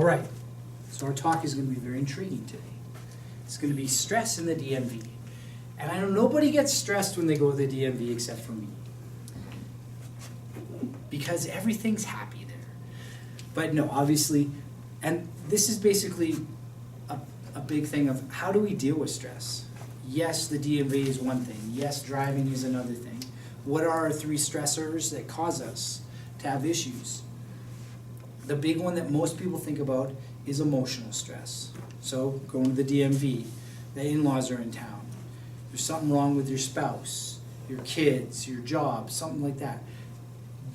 right, so our talk is going to be very intriguing today. It's going to be stress in the DMV. And I know nobody gets stressed when they go to the DMV except for me. Because everything's happy there. But no, obviously, and this is basically a big thing of how do we deal with stress? Yes, the DMV is one thing. Yes, driving is another thing. What are our 3 stressors that cause us to have issues? The big one that most people think about is emotional stress. So going to the DMV, the in-laws are in town. There's something wrong with your spouse, your kids, your job, something like that.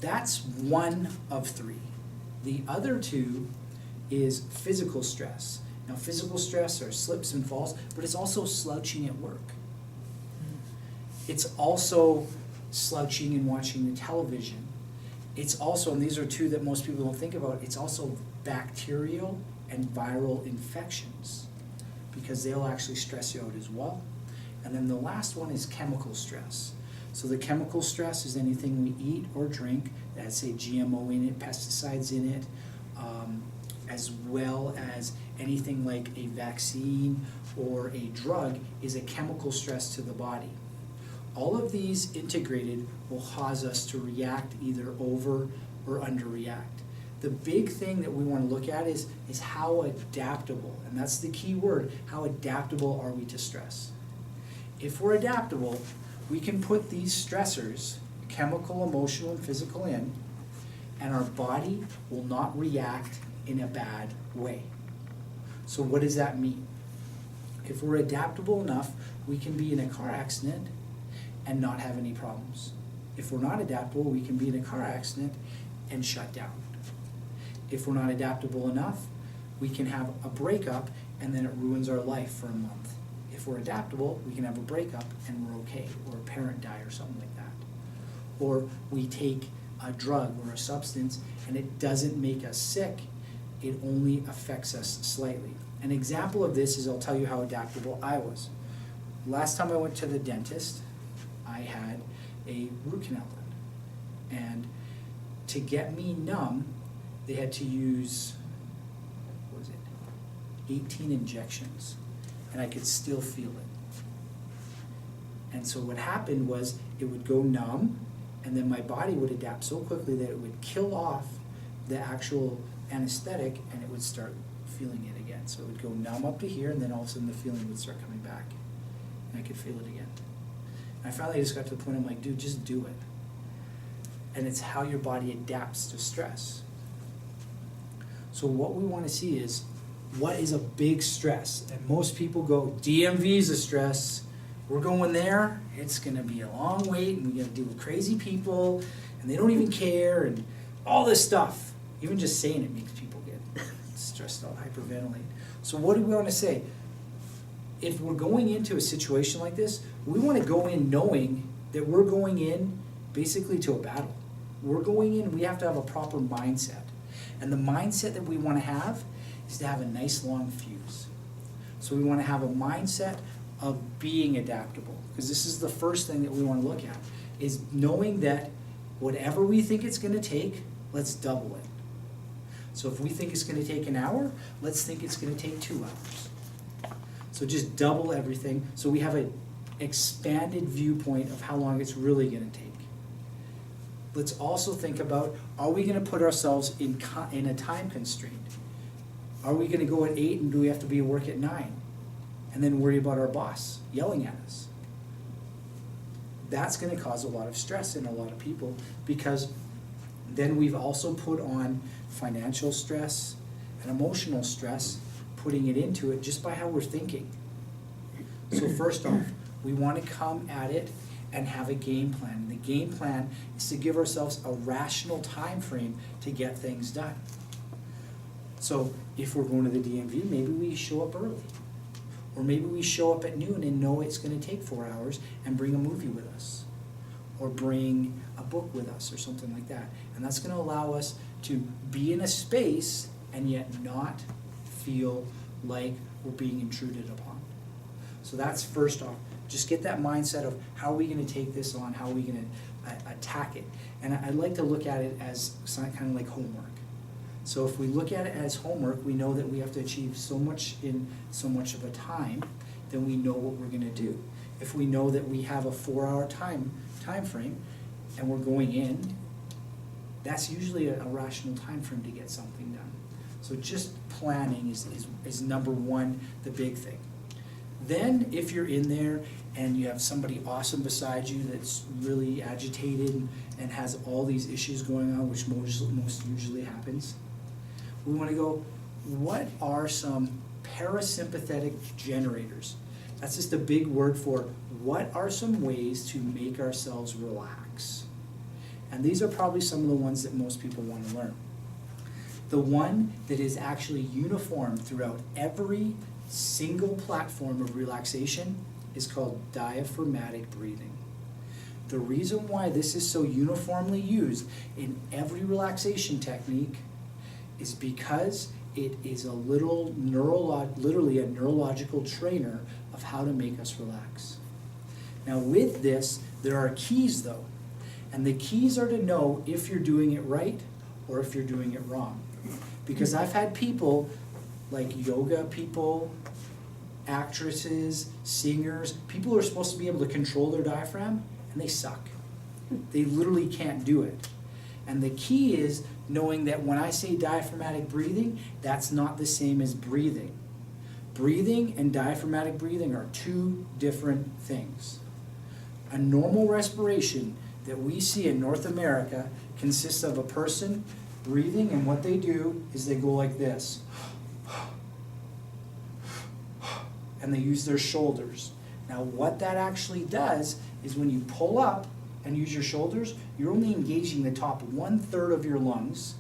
That's one of 3. The other 2 is physical stress. Now physical stress are slips and falls, but it's also slouching at work. It's also slouching and watching the television. It's also, and these are 2 that most people don't think about, it's also bacterial and viral infections, because they'll actually stress you out as well. And then the last one is chemical stress. So the chemical stress is anything we eat or drink that has, say, GMO in it, pesticides in it, as well as anything like a vaccine or a drug is a chemical stress to the body. All of these integrated will cause us to react either over or underreact. The big thing that we want to look at is how adaptable, and that's the key word, how adaptable are we to stress? If we're adaptable, we can put these stressors, chemical, emotional, and physical in, and our body will not react in a bad way. So what does that mean? If we're adaptable enough, we can be in a car accident and not have any problems. If we're not adaptable, we can be in a car accident and shut down. If we're not adaptable enough, we can have a breakup and then it ruins our life for a month. If we're adaptable, we can have a breakup and we're okay, or a parent die or something like that. Or we take a drug or a substance and it doesn't make us sick, it only affects us slightly. An example of this is, I'll tell you how adaptable I was. Last time I went to the dentist, I had a root canal done. And to get me numb, they had to use, what was it, 18 injections. And I could still feel it. And so what happened was it would go numb, and then my body would adapt so quickly that it would kill off the actual anesthetic and it would start feeling it again. So it would go numb up to here, and then all of a sudden the feeling would start coming back. And I could feel it again. And I finally just got to the point, I'm like, dude, just do it. And it's how your body adapts to stress. So what we want to see is, what is a big stress? And most people go, DMV is a stress. We're going there, it's going to be a long wait, and we got to deal with crazy people, and they don't even care, and all this stuff. Even just saying it makes people get stressed out, hyperventilate. So what do we want to say? If we're going into a situation like this, we want to go in knowing that we're going in basically to a battle. We're going in, we have to have a proper mindset. And the mindset that we want to have is to have a nice long fuse. So we want to have a mindset of being adaptable, because this is the first thing that we want to look at, is knowing that whatever we think it's going to take, let's double it. So if we think it's going to take an hour, let's think it's going to take 2 hours. So just double everything, so we have an expanded viewpoint of how long it's really going to take. Let's also think about, are we going to put ourselves in a time constraint? Are we going to go at 8 and do we have to be at work at 9? And then worry about our boss yelling at us? That's going to cause a lot of stress in a lot of people, because then we've also put on financial stress and emotional stress, putting it into it just by how we're thinking. So first off, we want to come at it and have a game plan. And the game plan is to give ourselves a rational time frame to get things done. So if we're going to the DMV, maybe we show up early. Or maybe we show up at noon and know it's going to take 4 hours and bring a movie with us. Or bring a book with us or something like that. And that's going to allow us to be in a space and yet not feel like we're being intruded upon. So that's first off. Just get that mindset of how are we going to take this on, how are we going to attack it. And I'd like to look at it as kind of like homework. So if we look at it as homework, we know that we have to achieve so much in so much of a time, then we know what we're going to do. If we know that we have a 4-hour time frame and we're going in, that's usually a rational time frame to get something done. So just planning is number one, the big thing. Then if you're in there and you have somebody awesome beside you that's really agitated and has all these issues going on, which most usually happens, we want to go, what are some parasympathetic generators? That's just a big word for what are some ways to make ourselves relax. And these are probably some of the ones that most people want to learn. The one that is actually uniform throughout every single platform of relaxation is called diaphragmatic breathing. The reason why this is so uniformly used in every relaxation technique is because it is a literally a neurological trainer of how to make us relax. Now with this, there are keys though. And the keys are to know if you're doing it right or if you're doing it wrong. Because I've had people, like yoga people, actresses, singers, people who are supposed to be able to control their diaphragm, and they suck. They literally can't do it. And the key is knowing that when I say diaphragmatic breathing, that's not the same as breathing. Breathing and diaphragmatic breathing are two different things. A normal respiration that we see in North America consists of a person breathing, and what they do is they go like this. And they use their shoulders. Now what that actually does is when you pull up and use your shoulders, you're only engaging the top 1/3 of your lungs,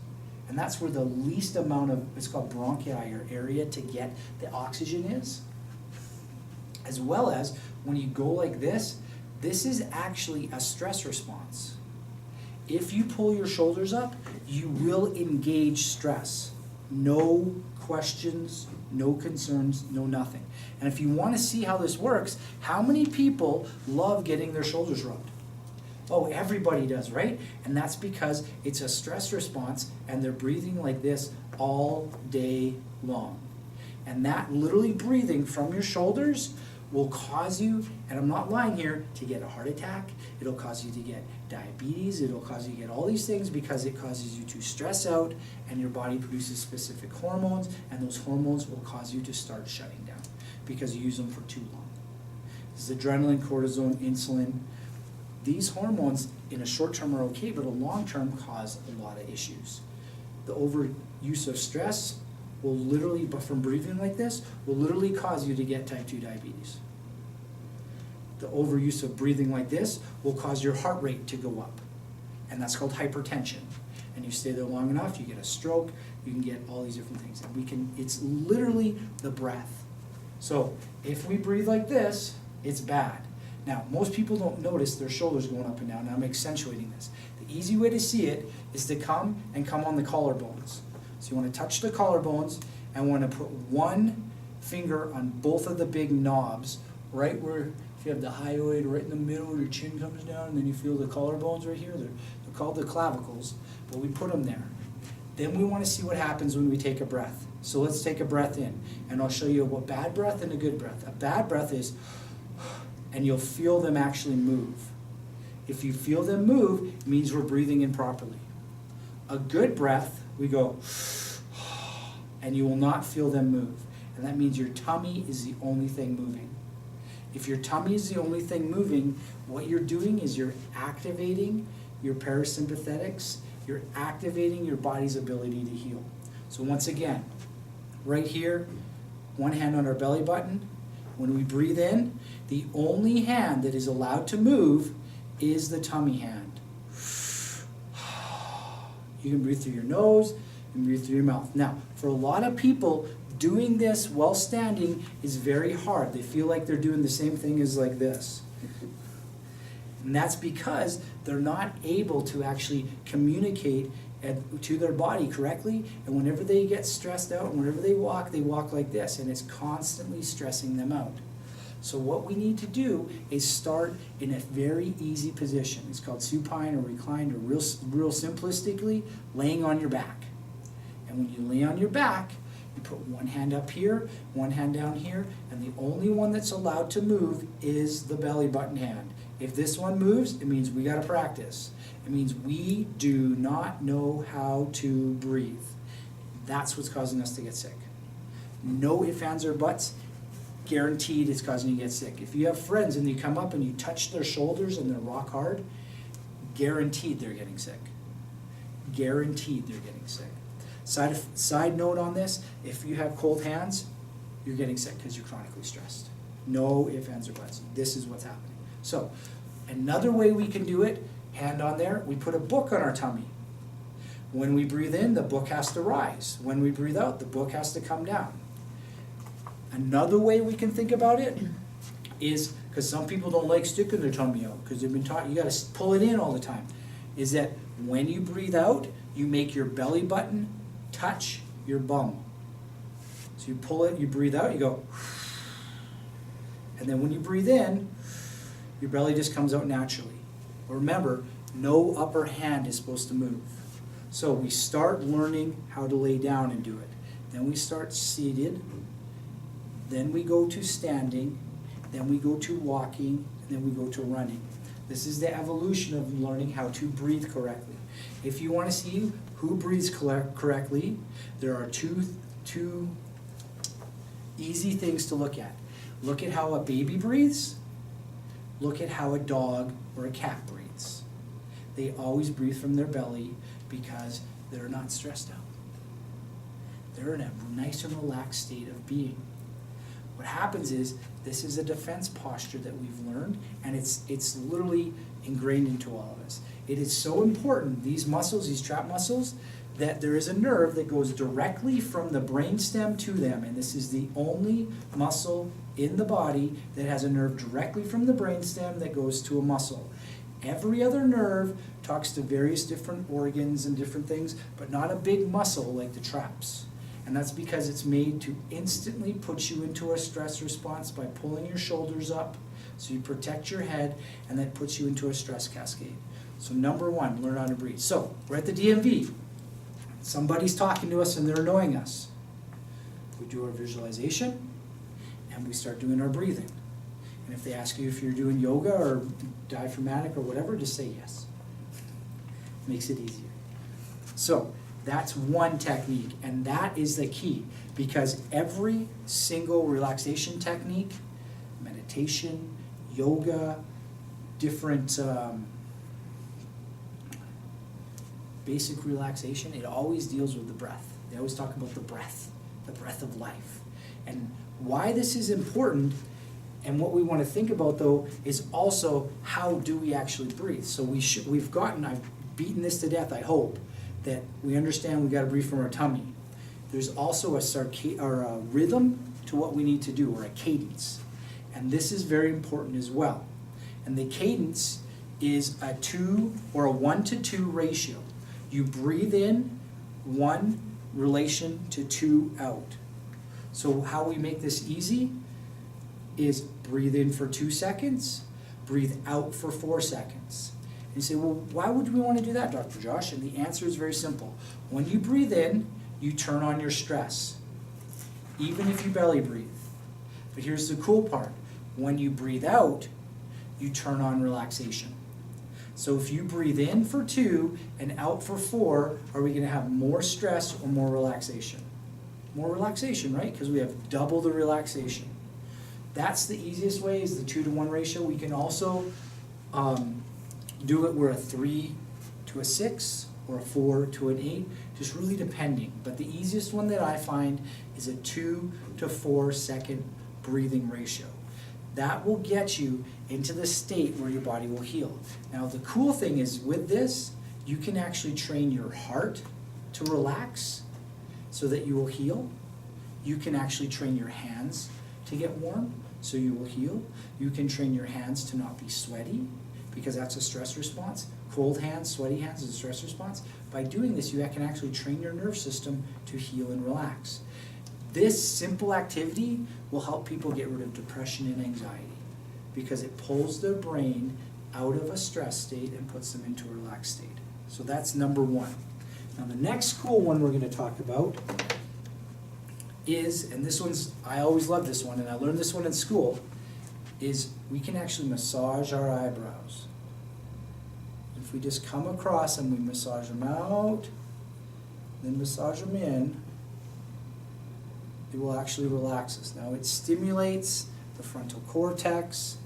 and that's where the least amount of, it's called bronchi, or area to get the oxygen is. As well as when you go like this is actually a stress response. If you pull your shoulders up, you will engage stress. No questions, no concerns, no nothing. And if you want to see how this works, how many people love getting their shoulders rubbed? Oh, everybody does, right? And that's because it's a stress response and they're breathing like this all day long. And that literally breathing from your shoulders will cause you, and I'm not lying here, to get a heart attack. It'll cause you to get diabetes. It'll cause you to get all these things because it causes you to stress out and your body produces specific hormones, and those hormones will cause you to start shutting down because you use them for too long. This is adrenaline, cortisol, insulin. These hormones in a short term are okay, but a long term cause a lot of issues. The overuse of stress will literally, but from breathing like this, will literally cause you to get type 2 diabetes. The overuse of breathing like this will cause your heart rate to go up, and that's called hypertension. And you stay there long enough, you get a stroke, you can get all these different things. And it's literally the breath. So if we breathe like this, it's bad. Now, most people don't notice their shoulders going up and down, and I'm accentuating this. The easy way to see it is to come on the collarbones. So you want to touch the collarbones and want to put one finger on both of the big knobs, right where, if you have the hyoid right in the middle, your chin comes down, and then you feel the collarbones right here. They're called the clavicles, but we put them there. Then we want to see what happens when we take a breath. So let's take a breath in, and I'll show you a bad breath and a good breath. A bad breath is, and you'll feel them actually move. If you feel them move, it means we're breathing in properly. A good breath, we go, and you will not feel them move. And that means your tummy is the only thing moving. If your tummy is the only thing moving, what you're doing is you're activating your parasympathetics, you're activating your body's ability to heal. So once again, right here, one hand on our belly button. When we breathe in, the only hand that is allowed to move is the tummy hand. You can breathe through your nose, you can breathe through your mouth. Now, for a lot of people, doing this while standing is very hard. They feel like they're doing the same thing as like this. And that's because they're not able to actually communicate to their body correctly. And whenever they get stressed out, and whenever they walk like this, and it's constantly stressing them out. So what we need to do is start in a very easy position. It's called supine or reclined, or real simplistically, laying on your back. And when you lay on your back, you put one hand up here, one hand down here, and the only one that's allowed to move is the belly button hand. If this one moves, it means we gotta practice. It means we do not know how to breathe. That's what's causing us to get sick. No ifs, ands, or buts. Guaranteed it's causing you to get sick. If you have friends and you come up and you touch their shoulders and they're rock hard, guaranteed they're getting sick. Guaranteed they're getting sick. Side note on this, if you have cold hands, you're getting sick because you're chronically stressed. No ifs, ands, or buts. This is what's happening. So, another way we can do it, hand on there, we put a book on our tummy. When we breathe in, the book has to rise. When we breathe out, the book has to come down. Another way we can think about it is, because some people don't like sticking their tummy out, because they've been taught you got to pull it in all the time, is that when you breathe out, you make your belly button touch your bum. So you pull it, you breathe out, you go, and then when you breathe in, your belly just comes out naturally. Remember, no upper hand is supposed to move. So we start learning how to lay down and do it. Then we start seated. Then we go to standing. Then we go to walking. And then we go to running. This is the evolution of learning how to breathe correctly. If you want to see who breathes correctly, there are two easy things to look at. Look at how a baby breathes. Look at how a dog or a cat breathes. They always breathe from their belly because they're not stressed out. They're in a nice and relaxed state of being. What happens is, this is a defense posture that we've learned, and it's literally ingrained into all of us. It is so important, these muscles, these trap muscles, that there is a nerve that goes directly from the brainstem to them, and this is the only muscle in the body that has a nerve directly from the brainstem that goes to a muscle. Every other nerve talks to various different organs and different things, but not a big muscle like the traps. And that's because it's made to instantly put you into a stress response by pulling your shoulders up, so you protect your head, and that puts you into a stress cascade. So number one, learn how to breathe. So we're at the DMV. Somebody's talking to us and they're annoying us. We do our visualization and we start doing our breathing. And if they ask you if you're doing yoga or diaphragmatic or whatever, just say yes. Makes it easier. So that's one technique, and that is the key, because every single relaxation technique, meditation, yoga, different basic relaxation, it always deals with the breath. They always talk about the breath of life. And why this is important, and what we want to think about though, is also how do we actually breathe. So I've beaten this to death, I hope, that we understand we got to breathe from our tummy. There's also a rhythm to what we need to do, or a cadence. And this is very important as well. And the cadence is a 2 or a 1-to-2 ratio. You breathe in 1 relation to 2 out. So how we make this easy is breathe in for 2 seconds, breathe out for 4 seconds. And you say, well, why would we want to do that, Dr. Josh? And the answer is very simple. When you breathe in, you turn on your stress, even if you belly breathe. But here's the cool part. When you breathe out, you turn on relaxation. So if you breathe in for 2 and out for 4, are we going to have more stress or more relaxation? More relaxation, right? Because we have double the relaxation. That's the easiest way, is the 2-to-1 ratio. We can also do it where a 3 to a 6 or a 4 to an 8, just really depending. But the easiest one that I find is a 2 to 4 second breathing ratio. That will get you into the state where your body will heal. Now the cool thing is, with this, you can actually train your heart to relax so that you will heal. You can actually train your hands to get warm so you will heal. You can train your hands to not be sweaty, because that's a stress response. Cold hands, sweaty hands is a stress response. By doing this, you can actually train your nerve system to heal and relax. This simple activity will help people get rid of depression and anxiety, because it pulls their brain out of a stress state and puts them into a relaxed state. So that's number one. Now the next cool one we're going to talk about is, and this one's, I always love this one, and I learned this one in school, is we can actually massage our eyebrows. If we just come across and we massage them out, then massage them in, it will actually relax us. Now it stimulates the frontal cortex,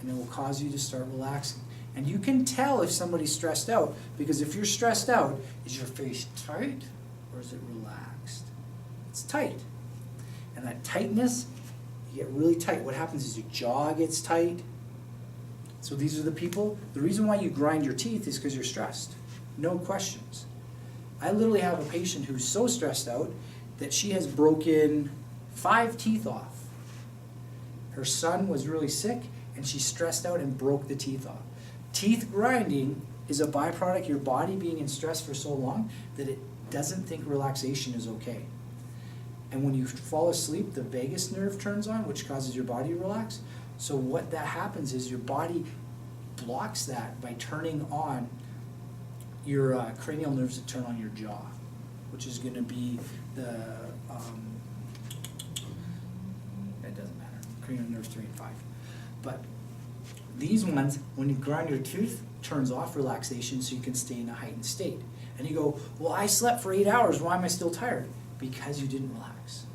and it will cause you to start relaxing. And you can tell if somebody's stressed out, because if you're stressed out, is your face tight or is it relaxed? It's tight. And that tightness, you get really tight. What happens is your jaw gets tight. So these are the people. The reason why you grind your teeth is because you're stressed. No questions. I literally have a patient who's so stressed out that she has broken 5 teeth off. Her son was really sick and she stressed out and broke the teeth off. Teeth grinding is a byproduct of your body being in stress for so long that it doesn't think relaxation is okay. And when you fall asleep, the vagus nerve turns on, which causes your body to relax. So what that happens is your body blocks that by turning on your cranial nerves that turn on your jaw, which is going to be the, it doesn't matter, cranial nerves 3 and 5. But these ones, when you grind your tooth, turns off relaxation so you can stay in a heightened state. And you go, well, I slept for 8 hours, why am I still tired? Because you didn't relax.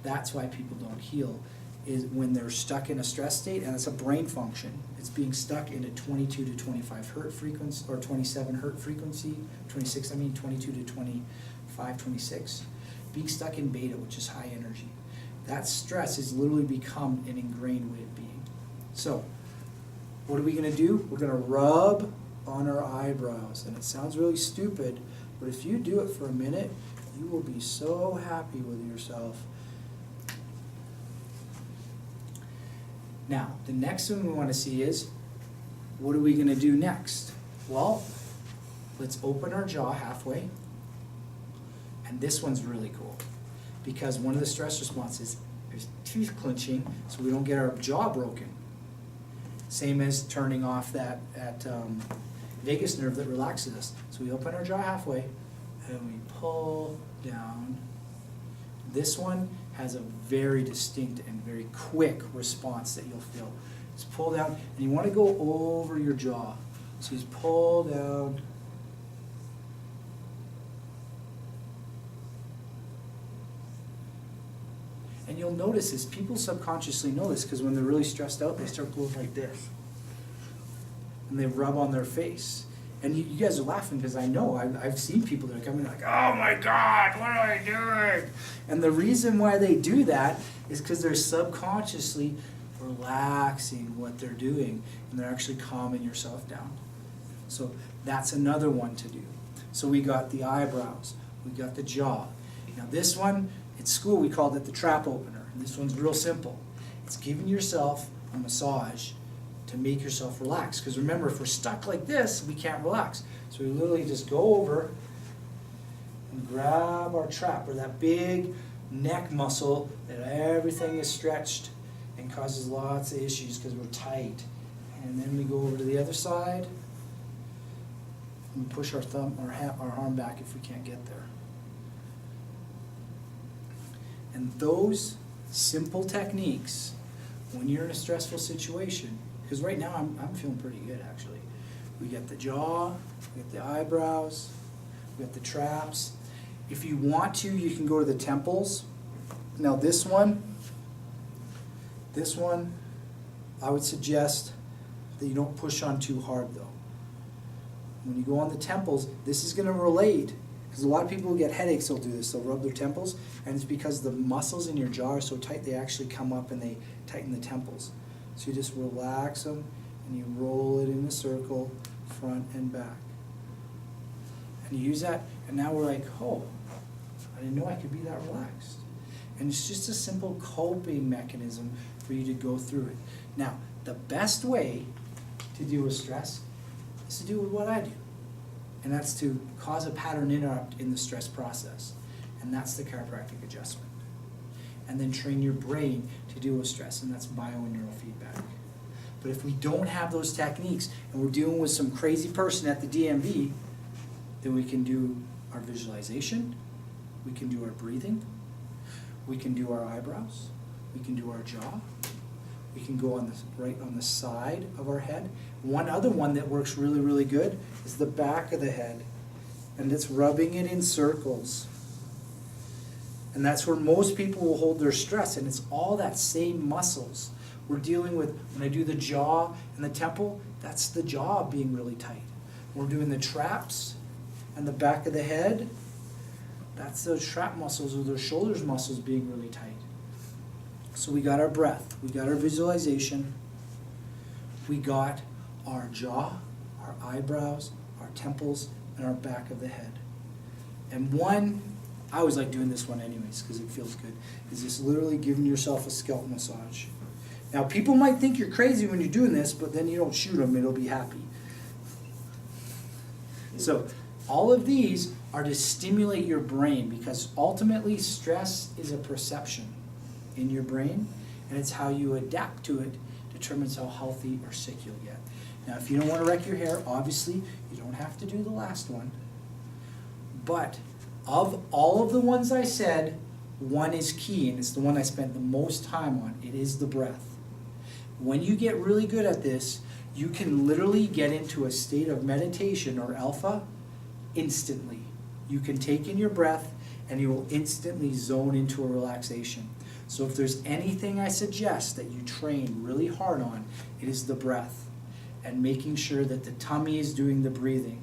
That's why people don't heal, is when they're stuck in a stress state, and it's a brain function. It's being stuck in a 22 to 25 hertz frequency, or 27 hertz frequency, 26, 22 to 25, 26. Being stuck in beta, which is high energy. That stress has literally become an ingrained way of being. So, what are we going to do? We're going to rub on our eyebrows. And it sounds really stupid, but if you do it for a minute, you will be so happy with yourself. Now, the next thing we want to see is, what are we going to do next? Well, let's open our jaw halfway. And this one's really cool, because one of the stress responses is tooth clenching, so we don't get our jaw broken. Same as turning off that vagus nerve that relaxes us. So we open our jaw halfway, and we pull down. This one has a very distinct and very quick response that you'll feel. Just pull down, and you want to go over your jaw. So just pull down. And you'll notice this, people subconsciously know this, because when they're really stressed out, they start going like this. And they rub on their face. And you guys are laughing because I know, I've seen people that are coming like, oh my God, what am I doing? And the reason why they do that is because they're subconsciously relaxing what they're doing, and they're actually calming yourself down. So that's another one to do. So we got the eyebrows, we got the jaw. Now this one, at school we called it the trap opener. And this one's real simple. It's giving yourself a massage to make yourself relax. Because remember, if we're stuck like this, we can't relax. So we literally just go over and grab our trap, or that big neck muscle that everything is stretched and causes lots of issues because we're tight. And then we go over to the other side and we push our thumb or our arm back if we can't get there. And those simple techniques, when you're in a stressful situation, because right now I'm feeling pretty good actually. We got the jaw, we got the eyebrows, we got the traps. If you want to, you can go to the temples. Now this one, I would suggest that you don't push on too hard though. When you go on the temples, this is going to relate, because a lot of people who get headaches will do this. They'll rub their temples, and it's because the muscles in your jaw are so tight, they actually come up and they tighten the temples. So you just relax them, and you roll it in a circle, front and back. And you use that, and now we're like, oh, I didn't know I could be that relaxed. And it's just a simple coping mechanism for you to go through it. Now, the best way to deal with stress is to do with what I do. And that's to cause a pattern interrupt in the stress process. And that's the chiropractic adjustment. And then train your brain to deal with stress, and that's bio-neural feedback. But if we don't have those techniques, and we're dealing with some crazy person at the DMV, then we can do our visualization, we can do our breathing, we can do our eyebrows, we can do our jaw, we can go on the right on the side of our head. One other one that works really, really good is the back of the head, and it's rubbing it in circles. And that's where most people will hold their stress, and it's all that same muscles. We're dealing with, when I do the jaw and the temple, that's the jaw being really tight. When we're doing the traps and the back of the head, that's those trap muscles or those shoulders muscles being really tight. So we got our breath, we got our visualization, we got our jaw, our eyebrows, our temples, and our back of the head. And one, I always like doing this one anyways because it feels good, is just literally giving yourself a scalp massage. Now people might think you're crazy when you're doing this, but then you don't shoot them, it'll be happy. So all of these are to stimulate your brain, because ultimately stress is a perception in your brain, and it's how you adapt to it determines how healthy or sick you'll get. Now if you don't want to wreck your hair, obviously you don't have to do the last one, but of all of the ones I said, one is key, and it's the one I spent the most time on. It is the breath. When you get really good at this, you can literally get into a state of meditation or alpha instantly. You can take in your breath and you will instantly zone into a relaxation. So if there's anything I suggest that you train really hard on, it is the breath and making sure that the tummy is doing the breathing.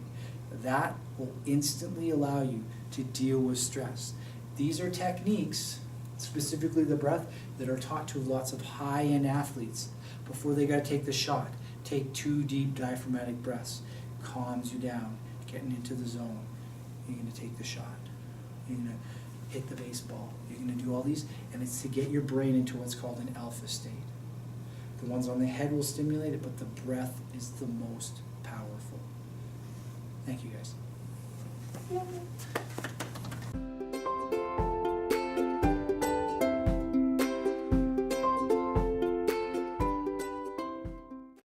That will instantly allow you to deal with stress. These are techniques, specifically the breath, that are taught to lots of high-end athletes before they got to take the shot. Take 2 deep diaphragmatic breaths. Calms you down, getting into the zone. You're going to take the shot. You're going to hit the baseball. You're going to do all these, and it's to get your brain into what's called an alpha state. The ones on the head will stimulate it, but the breath is the most powerful. Thank you, guys.